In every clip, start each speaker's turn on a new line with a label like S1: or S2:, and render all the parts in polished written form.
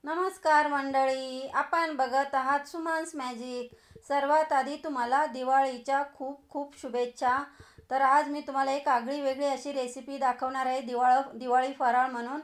S1: नमस्कार मंडळी, आपण बघत आहात सुमन्स मॅजिक। सर्वात आधी तुम्हाला दिवाळीच्या खूप खूप शुभेच्छा। तर आज मी तुम्हाला एक आगळी वेगळी अशी रेसिपी दाखवणार आहे दिवाळी फराळ म्हणून।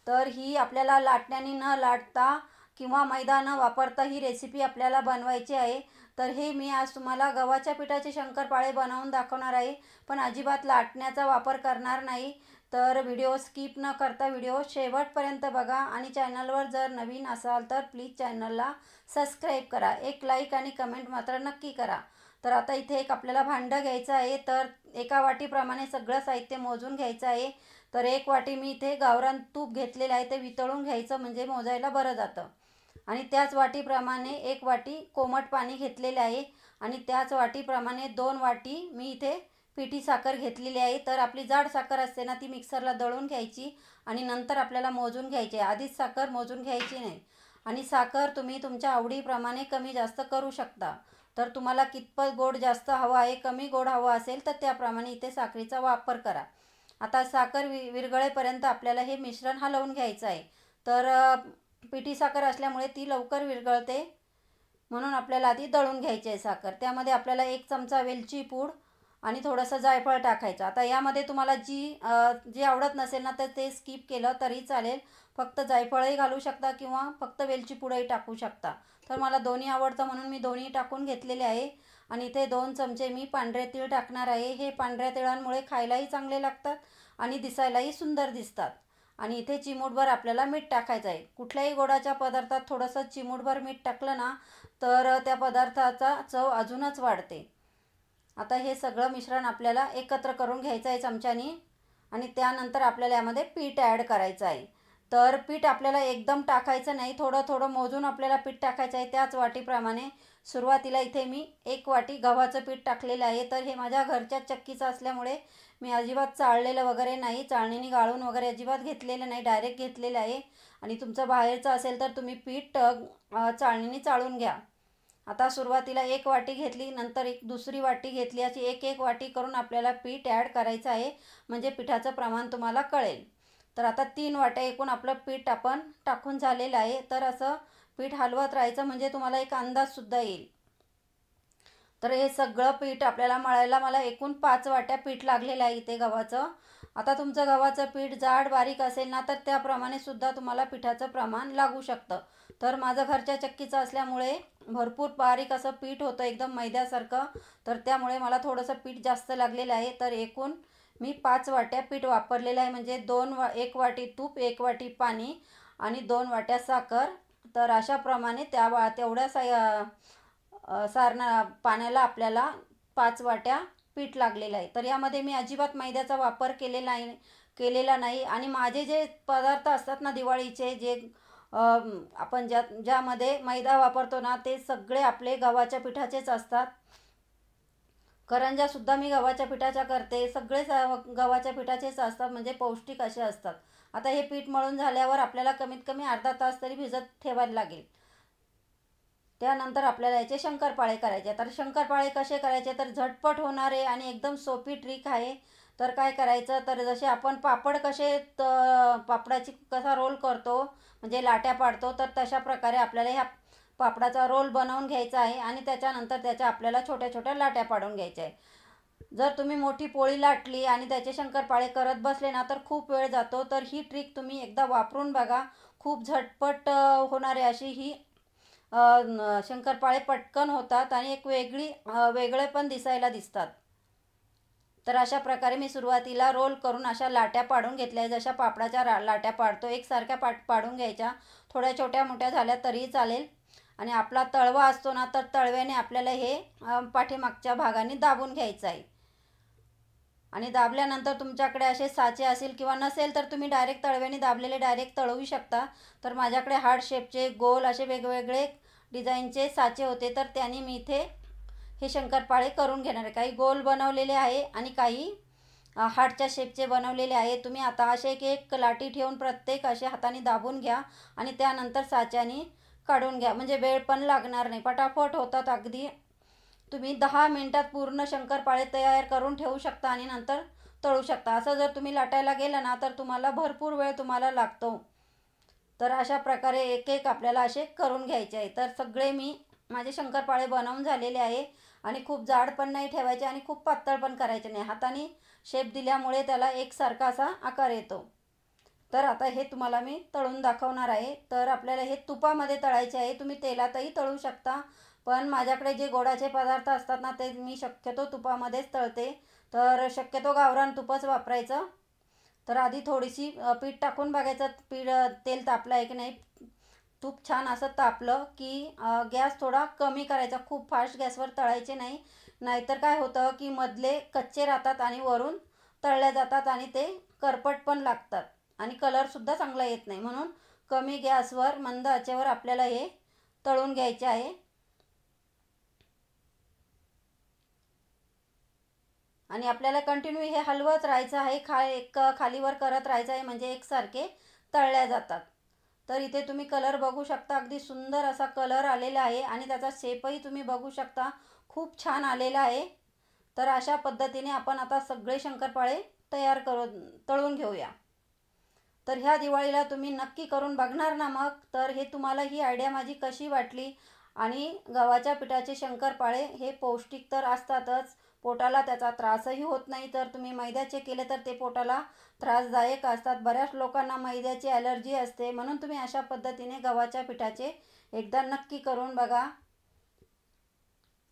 S1: तर ही आपल्याला लाटण्याने न लाटता किंवा मैदा न वापरता ही रेसिपी आपल्याला बनवायची आहे। तर हे मी आज तुम्हाला गव्हाच्या पिठाचे शंकरपाळे बनवून दाखवणार आहे, पण अजिबात लाटण्याचा वापर करणार नाही। तर व्हिडिओ स्किप न करता व्हिडिओ शेवटपर्यंत बघा आणि चॅनलवर जर नवीन असाल तर प्लीज चॅनलला सबस्क्राईब करा, एक लाईक आणि कमेंट मात्र नक्की करा। तर आता इथे एक आपल्याला भांडं घ्यायचं आहे। तर एका वाटीप्रमाणे सगळं साहित्य मोजून घ्यायचं आहे। तर एक वाटी मी इथे गावरान तूप घेतलेलं आहे, ते वितळून घ्यायचं म्हणजे मोजायला बरं जातं। आणि त्याच वाटीप्रमाणे एक वाटी कोमट पाणी घेतलेले आहे आणि त्याच वाटीप्रमाणे 2 वाटी मी इथे पिठी साखर घेतलेली आहे। तर आपली जाड साखर असते ना, ती मिक्सरला दळून घ्यायची आणि नंतर आपल्याला मोजून घ्यायची आहे, आधीच साखर मोजून घ्यायची नाही। आणि साखर तुम्ही तुमच्या आवडीप्रमाणे कमी जास्त करू शकता। तर तुम्हाला कितपत गोड जास्त हवा आहे, कमी गोड हवा असेल तर त्याप्रमाणे इथे साखरेचा वापर करा। आता साखर विरघळेपर्यंत आपल्याला हे मिश्रण हलवून घ्यायचं आहे। तर पिठी साखर असल्यामुळे ती लवकर विरघळते, म्हणून आपल्याला आधी दळून घ्यायची आहे साखर। त्यामध्ये आपल्याला 1 चमचा वेलची पूड आणि थोडंसं जायफळ टाकायचं। आता यामध्ये तुम्हाला जे आवडत नसेल ना, तर ते स्किप केलं तरी चालेल, फक्त जायफळही घालू शकता किंवा फक्त वेलची पूडही टाकू शकता। तर मला दोन्ही आवडतं म्हणून मी दोन्ही टाकून घेतलेले आहे। आणि इथे 2 चमचे मी पांढरे तीळ टाकणार आहे। हे पांढऱ्या तिळांमुळे खायलाही चांगले लागतात आणि दिसायलाही सुंदर दिसतात। आणि इथे चिमूटभर आपल्याला मीठ टाकायचं आहे। कुठल्याही गोडाच्या पदार्थात थोडंसं चिमूटभर मीठ टाकलं ना, तर त्या पदार्थाचा चव अजूनच वाढते। आता हे सगळं मिश्रण आपल्याला एकत्र करून घ्यायचं आहे चमच्यानी आणि त्यानंतर आपल्याला यामध्ये पीठ ॲड करायचं आहे। तर पीठ आपल्याला एकदम टाकायचं नाही, थोडं थोडं मोजून आपल्याला पीठ टाकायचं आहे। त्याच वाटीप्रमाणे सुरुवातीला इथे मी 1 वाटी गव्हाचं पीठ टाकलेलं आहे। तर हे माझ्या घरच्या चक्कीचं असल्यामुळे मी अजिबात चाळलेलं वगैरे नाही, चाळणीने गाळून वगैरे अजिबात घेतलेलं नाही, डायरेक्ट घेतलेलं आहे। आणि तुमचं बाहेरचं असेल तर तुम्ही पीठ चाळणीने चाळून घ्या। आता सुरुवातीला 1 वाटी घेतली, नंतर दुसरी वाटी घेतली, अशी 1-1 वाटी करून आपल्याला पीठ ॲड करायचं आहे, म्हणजे पिठाचं प्रमाण तुम्हाला कळेल। तर आता 3 वाट्या एकूण आपलं पीठ आपण टाकून झालेलं आहे। तर असं पीठ हलवत राहायचं म्हणजे तुम्हाला एक अंदाजसुद्धा येईल। तर हे सगळं पीठ आपल्याला मळायला मला एकूण 5 वाट्या पीठ लागलेलं आहे इथे गव्हाचं। आता तुमचं गव्हाचं पीठ जाड बारीक असेल ना, तर त्याप्रमाणे सुद्धा तुम्हाला पिठाचं प्रमाण लागू शकतं। तर माझं घरच्या चक्कीचं असल्यामुळे भरपूर बारीक असं पीठ होतं, एकदम मैद्यासारखं। तर त्यामुळे मला थोडंसं पीठ जास्त लागलेलं आहे। तर एकूण मी 5 वाट्या पीठ वापरलेलं आहे, म्हणजे 1 वाटी तूप, 1 वाटी पाणी आणि 2 वाट्या साखर। तर अशाप्रमाणे तेवढ्या पाण्याला आपल्याला 5 वाट्या पीठ लागलेलं आहे। तर यामध्ये मी अजिबात मैद्याचा वापर केलेला नाही। आणि माझे जे पदार्थ असतात ना दिवाळीचे, जे आपण ज्यामध्ये मैदा वापरतो ना, ते सगळे आपले गव्हाच्या पिठाचेच असतात। करंज्यासुद्धा मी गव्हाच्या पिठाच्या करते, सगळेच गव्हाच्या पिठाचेच असतात, म्हणजे पौष्टिक असे असतात। आता हे पीठ मळून झाल्यावर आपल्याला कमीत कमी अर्धा तास तरी भिजत ठेवायला लागेल। त्यानंतर आपल्याला याचे शंकरपाळे करायचे। तर शंकरपाळे कसे करायचे, तर झटपट होणारे आणि एकदम सोपी ट्रिक आहे। तर काय करायचं, तर जसे आपण पापडाची कसा रोल करतो, म्हणजे लाट्या पाडतो, तर तशा प्रकारे आपल्याला ह्या पापडाचा रोल बनवून घ्यायचा आहे आणि त्याच्यानंतर त्याच्या आपल्याला छोट्या छोट्या लाट्या पाडून घ्यायच्या आहे। जर तुम्ही मोठी पोळी लाटली आणि त्याचे शंकरपाळे करत बसले ना, तर खूप वेळ जातो। तर ही ट्रिक तुम्ही एकदा वापरून बघा, खूप झटपट होणारे अशी ही शंकरपाळे पटकन होतात आणि एक वेगळे पण दिसायला दिसतात। तर अशा प्रकारे मी सुरुवातीला रोल करून अशा लाट्या पाडून घेतल्या, जशा पापडाच्या लाट्या पाडतो एकसारख्या पाडून घ्यायच्या। थोड्या छोट्या मोठ्या झाल्या तरीही चालेल। आणि आपला तळवा असतो ना, तर तळव्याने आपल्याला हे पाठीमागच्या भागाने दाबून घ्यायचं आहे। आणि दाबल्यानंतर तुमच्याकडे असे साचे असेल किंवा नसेल तर तुम्ही डायरेक्ट तळव्याने दाबलेले डायरेक्ट तळवू शकता। तर माझ्याकडे हार्ट शेपचे गोल असे वेगवेगळे डिझाईनचे साचे होते, तर त्यांनी मी इथे हे शंकरपाळे करून घेणार आहे। काही गोल बनवलेले आहे आणि काही हार्टच्या शेपचे बनवलेले आहे। तुम्ही आता असे एक लाटी ठेवून प्रत्येक असे हाताने दाबून घ्या आणि त्यानंतर साच्याने काढून घ्या, म्हणजे वेळ पण लागणार नाही, पटापट होतात अगदी। तुम्ही 10 मिनिटात पूर्ण शंकरपाळे तयार करून ठेवू शकता आणि नंतर तळू शकता। असं जर तुम्ही लाटायला गेलं ना, तर तुम्हाला भरपूर वेळ लागतो। तर अशा प्रकारे एक एक आपल्याला असे करून घ्यायचे आहे. तर सगळे मी माझे शंकरपाळे बनवून झालेले आहे आणि खूप जाड पण नाही ठेवायचे आणि खूप पातळ पण करायचे नाही. हाताने शेप दिल्यामुळे त्याला एकसारखा असा आकार येतो. तर आता हे तुम्हाला मी तळून दाखवणार आहे. तर आपल्याला हे तुपामध्ये तळायचे आहे. तुम्ही तेलातही तळू शकता, पण माझ्याकडे जे गोडाचे पदार्थ असतात ना, ते मी शक्यतो तुपामध्येच तळते. तर शक्यतो गावरान तुपच वापरायचं. तर आधी थोडीशी पीठ टाकून बघायचं, तेल तापलं आहे की नाही. तूप छान असं तापलं की गॅस थोडा कमी करायचा. खूप फास्ट गॅसवर तळायचे नाही, नाहीतर काय होतं की मधले कच्चे राहतात आणि वरून तळल्या जातात आणि ते करपट पण लागतात आणि कलरसुद्धा चांगला येत नाही. म्हणून कमी गॅसवर मंद आचेवर आपल्याला हे तळून घ्यायचे आहे. आणि आपल्याला कंटिन्यू हे हलवत राहायचं आहे. खालीवर करत राहायचं आहे, म्हणजे एकसारखे तळल्या जातात. तर इथे तुम्ही कलर बघू शकता, अगदी सुंदर असा कलर आलेला आहे आणि त्याचा शेपही तुम्ही बघू शकता, खूप छान आलेला आहे. तर अशा पद्धतीने आपण आता सगळे शंकरपाळे तयार तळून घेऊया. तर ह्या दिवाळीला तुम्ही नक्की करून बघणार ना मग. तर हे तुम्हाला ही आयडिया माझी कशी वाटली? आणि गव्हाच्या पिठाचे शंकरपाळे हे पौष्टिक तर असतातच, पोटाला त्याचा त्रासही होत नाही. तर तुम्ही मैद्याचे केले तर ते पोटाला त्रासदायक असतात. बऱ्याच लोकांना मैद्याची ॲलर्जी असते, म्हणून तुम्ही अशा पद्धतीने गव्हाच्या पिठाचे एकदा नक्की करून बघा.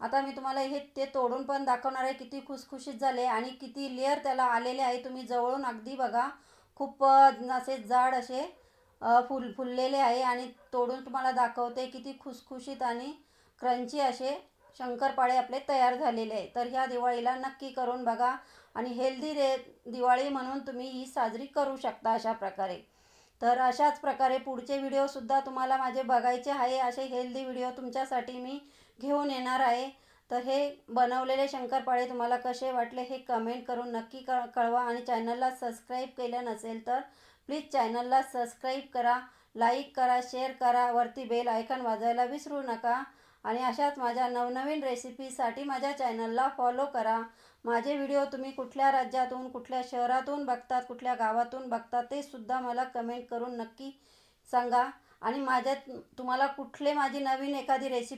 S1: आता मी तुम्हाला ते तोडून पण दाखवणार आहे, किती खुसखुशीत झाले आणि किती लेअर त्याला आलेले आहे. तुम्ही जवळून अगदी बघा, खूप असे जाड असे फुललेले आहे आणि तोडून तुम्हाला दाखवते किती खुसखुशीत आणि क्रंची असे शंकरपाळे आपले तयार झालेले आहे. तर ह्या दिवाळीला नक्की करून बघा आणि हेल्दी दिवाळी म्हणून तुम्ही ही साजरी करू शकता अशा प्रकारे. तर अशाच प्रकारे पुढचे व्हिडिओसुद्धा तुम्हाला माझे बघायचे आहे. असे हेल्दी व्हिडिओ तुमच्यासाठी मी घेऊन येणार आहे. तर हे बनवलेले शंकरपाळे तुम्हाला कसे वाटले हे कमेंट करून नक्की कळवा आणि चॅनलला सबस्क्राईब केलं नसेल तर प्लीज चॅनलला सबस्क्राईब करा, लाईक करा, शेअर करा, वरती बेल आयकॉन वाजवायला विसरू नका. आणि अशाच माझ्या नवनवीन रेसिपीसाठी माझ्या चॅनलला फॉलो करा. माझे व्हिडिओ तुम्ही कुठल्या राज्यातून, कुठल्या शहरातून बघतात, कुठल्या गावातून बघतात ते सुद्धा मला कमेंट करून नक्की सांगा. आणि तुम्हाला माझी नवीन एखादी रेसिपी